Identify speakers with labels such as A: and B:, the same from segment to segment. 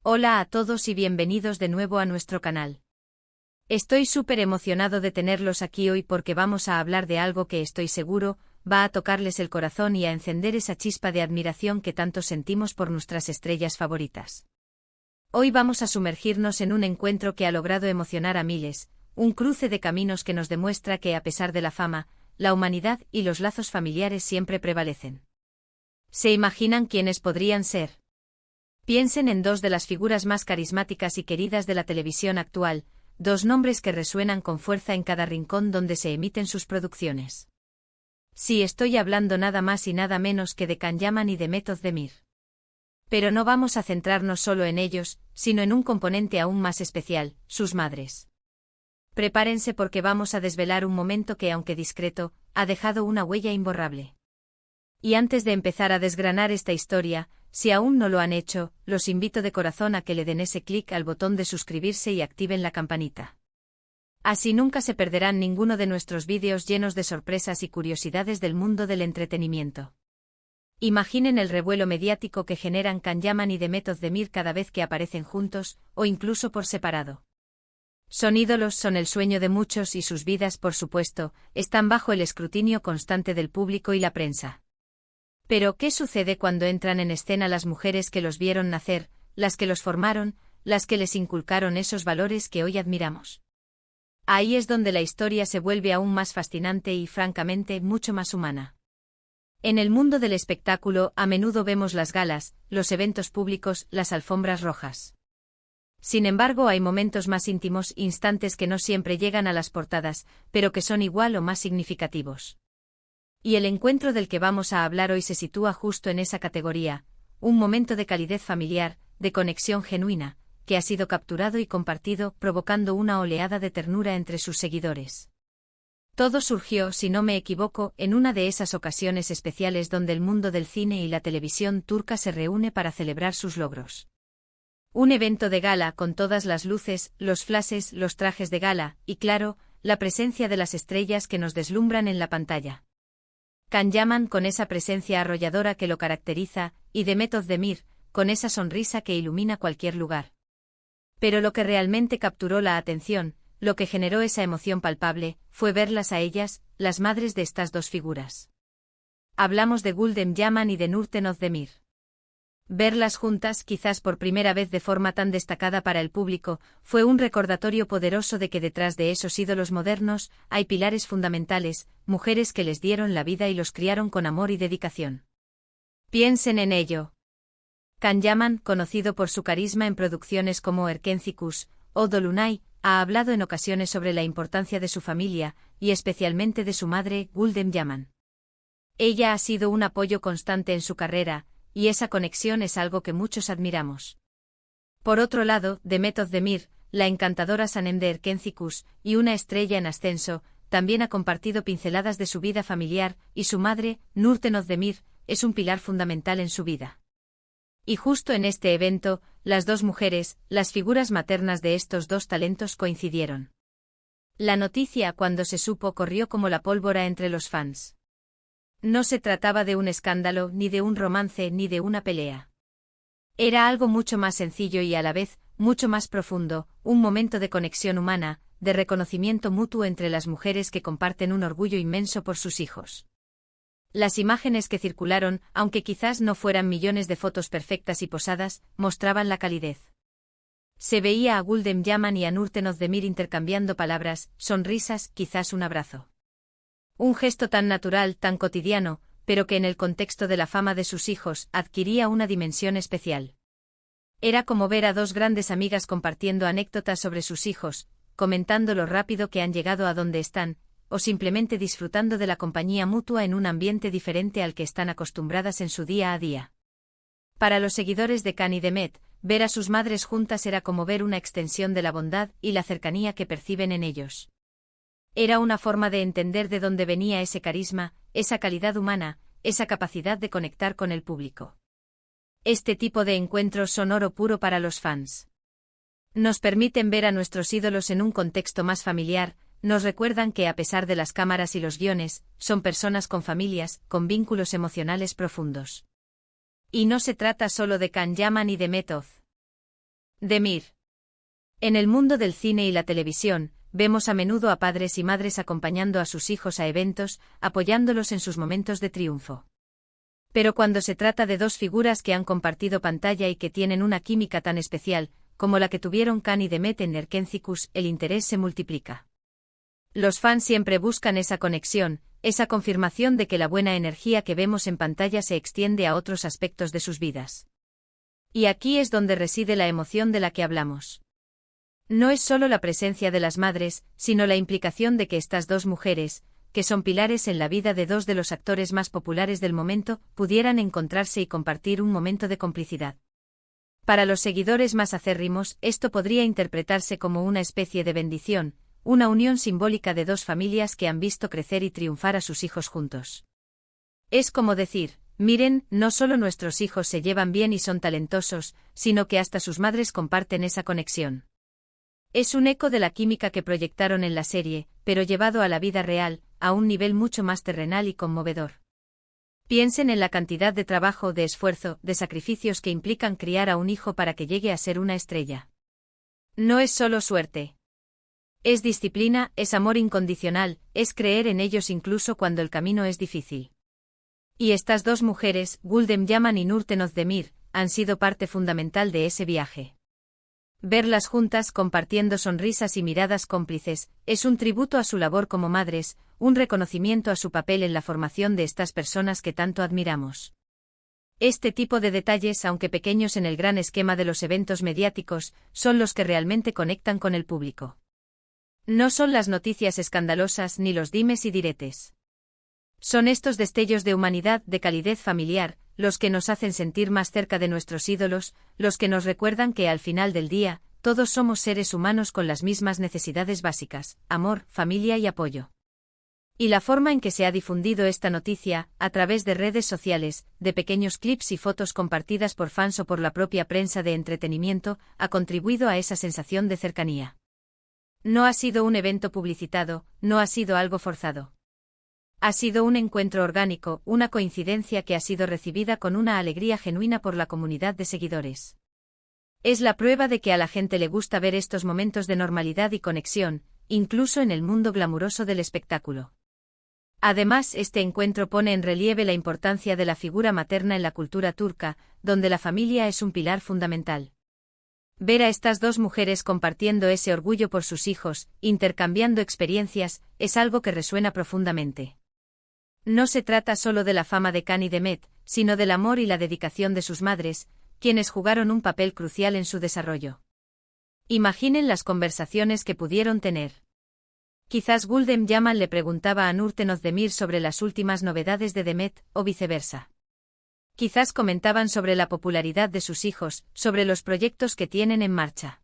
A: Hola a todos y bienvenidos de nuevo a nuestro canal. Estoy súper emocionado de tenerlos aquí hoy porque vamos a hablar de algo que estoy seguro va a tocarles el corazón y a encender esa chispa de admiración que tanto sentimos por nuestras estrellas favoritas. Hoy vamos a sumergirnos en un encuentro que ha logrado emocionar a miles, un cruce de caminos que nos demuestra que a pesar de la fama, la humanidad y los lazos familiares siempre prevalecen. ¿Se imaginan quiénes podrían ser? Piensen en dos de las figuras más carismáticas y queridas de la televisión actual, dos nombres que resuenan con fuerza en cada rincón donde se emiten sus producciones. Sí, estoy hablando nada más y nada menos que de Can Yaman y de Method Demir. Pero no vamos a centrarnos solo en ellos, sino en un componente aún más especial, sus madres. Prepárense porque vamos a desvelar un momento que, aunque discreto, ha dejado una huella imborrable. Y antes de empezar a desgranar esta historia, si aún no lo han hecho, los invito de corazón a que le den ese clic al botón de suscribirse y activen la campanita. Así nunca se perderán ninguno de nuestros vídeos llenos de sorpresas y curiosidades del mundo del entretenimiento. Imaginen el revuelo mediático que generan Can Yaman y The Method Demir cada vez que aparecen juntos, o incluso por separado. Son ídolos, son el sueño de muchos y sus vidas, por supuesto, están bajo el escrutinio constante del público y la prensa. Pero, ¿qué sucede cuando entran en escena las mujeres que los vieron nacer, las que los formaron, las que les inculcaron esos valores que hoy admiramos? Ahí es donde la historia se vuelve aún más fascinante y, francamente, mucho más humana. En el mundo del espectáculo, a menudo vemos las galas, los eventos públicos, las alfombras rojas. Sin embargo, hay momentos más íntimos, instantes que no siempre llegan a las portadas, pero que son igual o más significativos. Y el encuentro del que vamos a hablar hoy se sitúa justo en esa categoría, un momento de calidez familiar, de conexión genuina, que ha sido capturado y compartido, provocando una oleada de ternura entre sus seguidores. Todo surgió, si no me equivoco, en una de esas ocasiones especiales donde el mundo del cine y la televisión turca se reúne para celebrar sus logros. Un evento de gala con todas las luces, los flashes, los trajes de gala, y claro, la presencia de las estrellas que nos deslumbran en la pantalla. Can Yaman con esa presencia arrolladora que lo caracteriza, y The Method Demir, con esa sonrisa que ilumina cualquier lugar. Pero lo que realmente capturó la atención, lo que generó esa emoción palpable, fue verlas a ellas, las madres de estas dos figuras. Hablamos de Gulden Yaman y de Nurten Özdemir. Verlas juntas, quizás por primera vez de forma tan destacada para el público, fue un recordatorio poderoso de que detrás de esos ídolos modernos, hay pilares fundamentales, mujeres que les dieron la vida y los criaron con amor y dedicación. Piensen en ello. Can Yaman, conocido por su carisma en producciones como Erkencikus o Dolunay, ha hablado en ocasiones sobre la importancia de su familia, y especialmente de su madre, Gulden Yaman. Ella ha sido un apoyo constante en su carrera, y esa conexión es algo que muchos admiramos. Por otro lado, The Method Demir, la encantadora Sanem de Erkencikus, y una estrella en ascenso, también ha compartido pinceladas de su vida familiar, y su madre, Nurten Özdemir, es un pilar fundamental en su vida. Y justo en este evento, las dos mujeres, las figuras maternas de estos dos talentos coincidieron. La noticia, cuando se supo, corrió como la pólvora entre los fans. No se trataba de un escándalo, ni de un romance, ni de una pelea. Era algo mucho más sencillo y a la vez, mucho más profundo, un momento de conexión humana, de reconocimiento mutuo entre las mujeres que comparten un orgullo inmenso por sus hijos. Las imágenes que circularon, aunque quizás no fueran millones de fotos perfectas y posadas, mostraban la calidez. Se veía a Gulden Yaman y a Nurten Özdemir intercambiando palabras, sonrisas, quizás un abrazo. Un gesto tan natural, tan cotidiano, pero que en el contexto de la fama de sus hijos adquiría una dimensión especial. Era como ver a dos grandes amigas compartiendo anécdotas sobre sus hijos, comentando lo rápido que han llegado a donde están, o simplemente disfrutando de la compañía mutua en un ambiente diferente al que están acostumbradas en su día a día. Para los seguidores de Can y Demet, ver a sus madres juntas era como ver una extensión de la bondad y la cercanía que perciben en ellos. Era una forma de entender de dónde venía ese carisma, esa calidad humana, esa capacidad de conectar con el público. Este tipo de encuentros son oro puro para los fans. Nos permiten ver a nuestros ídolos en un contexto más familiar, nos recuerdan que a pesar de las cámaras y los guiones, son personas con familias, con vínculos emocionales profundos. Y no se trata solo de Can Yaman y de Method Demir. En el mundo del cine y la televisión, vemos a menudo a padres y madres acompañando a sus hijos a eventos, apoyándolos en sus momentos de triunfo. Pero cuando se trata de dos figuras que han compartido pantalla y que tienen una química tan especial, como la que tuvieron Khan y Demet en Nerkenzikус, el interés se multiplica. Los fans siempre buscan esa conexión, esa confirmación de que la buena energía que vemos en pantalla se extiende a otros aspectos de sus vidas. Y aquí es donde reside la emoción de la que hablamos. No es solo la presencia de las madres, sino la implicación de que estas dos mujeres, que son pilares en la vida de dos de los actores más populares del momento, pudieran encontrarse y compartir un momento de complicidad. Para los seguidores más acérrimos, esto podría interpretarse como una especie de bendición, una unión simbólica de dos familias que han visto crecer y triunfar a sus hijos juntos. Es como decir, miren, no solo nuestros hijos se llevan bien y son talentosos, sino que hasta sus madres comparten esa conexión. Es un eco de la química que proyectaron en la serie, pero llevado a la vida real, a un nivel mucho más terrenal y conmovedor. Piensen en la cantidad de trabajo, de esfuerzo, de sacrificios que implican criar a un hijo para que llegue a ser una estrella. No es solo suerte. Es disciplina, es amor incondicional, es creer en ellos incluso cuando el camino es difícil. Y estas dos mujeres, Gulden Yaman y Nurten Özdemir, han sido parte fundamental de ese viaje. Verlas juntas compartiendo sonrisas y miradas cómplices, es un tributo a su labor como madres, un reconocimiento a su papel en la formación de estas personas que tanto admiramos. Este tipo de detalles, aunque pequeños en el gran esquema de los eventos mediáticos, son los que realmente conectan con el público. No son las noticias escandalosas ni los dimes y diretes. Son estos destellos de humanidad, de calidez familiar, los que nos hacen sentir más cerca de nuestros ídolos, los que nos recuerdan que al final del día, todos somos seres humanos con las mismas necesidades básicas, amor, familia y apoyo. Y la forma en que se ha difundido esta noticia, a través de redes sociales, de pequeños clips y fotos compartidas por fans o por la propia prensa de entretenimiento, ha contribuido a esa sensación de cercanía. No ha sido un evento publicitado, no ha sido algo forzado. Ha sido un encuentro orgánico, una coincidencia que ha sido recibida con una alegría genuina por la comunidad de seguidores. Es la prueba de que a la gente le gusta ver estos momentos de normalidad y conexión, incluso en el mundo glamuroso del espectáculo. Además, este encuentro pone en relieve la importancia de la figura materna en la cultura turca, donde la familia es un pilar fundamental. Ver a estas dos mujeres compartiendo ese orgullo por sus hijos, intercambiando experiencias, es algo que resuena profundamente. No se trata solo de la fama de Khan y Demet, sino del amor y la dedicación de sus madres, quienes jugaron un papel crucial en su desarrollo. Imaginen las conversaciones que pudieron tener. Quizás Gulden Yaman le preguntaba a Nurten Özdemir sobre las últimas novedades de Demet, o viceversa. Quizás comentaban sobre la popularidad de sus hijos, sobre los proyectos que tienen en marcha.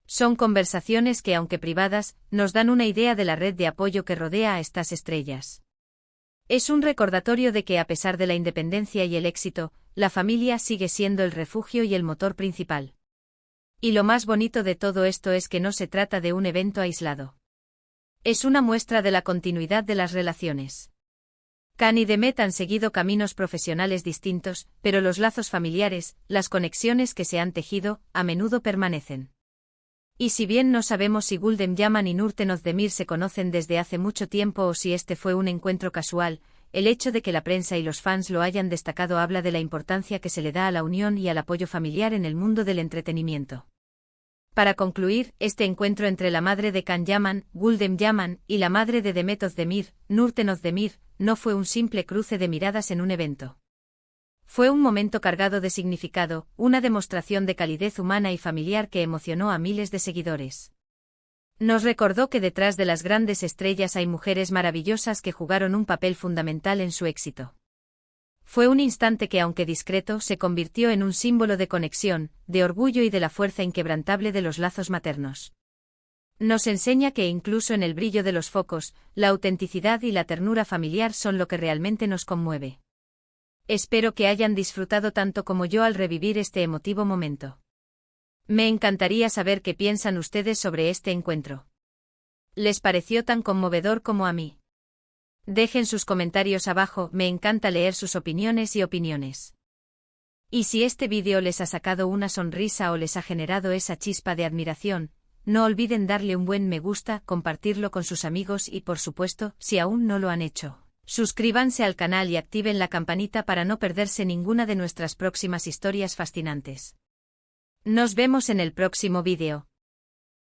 A: Son conversaciones que, aunque privadas, nos dan una idea de la red de apoyo que rodea a estas estrellas. Es un recordatorio de que a pesar de la independencia y el éxito, la familia sigue siendo el refugio y el motor principal. Y lo más bonito de todo esto es que no se trata de un evento aislado. Es una muestra de la continuidad de las relaciones. Khan y Demet han seguido caminos profesionales distintos, pero los lazos familiares, las conexiones que se han tejido, a menudo permanecen. Y si bien no sabemos si Gulden Yaman y Nurten Özdemir se conocen desde hace mucho tiempo o si este fue un encuentro casual, el hecho de que la prensa y los fans lo hayan destacado habla de la importancia que se le da a la unión y al apoyo familiar en el mundo del entretenimiento. Para concluir, este encuentro entre la madre de Khan Yaman, Gulden Yaman, y la madre de Demet Özdemir, Nurten Özdemir, no fue un simple cruce de miradas en un evento. Fue un momento cargado de significado, una demostración de calidez humana y familiar que emocionó a miles de seguidores. Nos recordó que detrás de las grandes estrellas hay mujeres maravillosas que jugaron un papel fundamental en su éxito. Fue un instante que, aunque discreto, se convirtió en un símbolo de conexión, de orgullo y de la fuerza inquebrantable de los lazos maternos. Nos enseña que incluso en el brillo de los focos, la autenticidad y la ternura familiar son lo que realmente nos conmueve. Espero que hayan disfrutado tanto como yo al revivir este emotivo momento. Me encantaría saber qué piensan ustedes sobre este encuentro. ¿Les pareció tan conmovedor como a mí? Dejen sus comentarios abajo, me encanta leer sus opiniones y opiniones. Y si este vídeo les ha sacado una sonrisa o les ha generado esa chispa de admiración, no olviden darle un buen me gusta, compartirlo con sus amigos y por supuesto, si aún no lo han hecho, suscríbanse al canal y activen la campanita para no perderse ninguna de nuestras próximas historias fascinantes. Nos vemos en el próximo vídeo.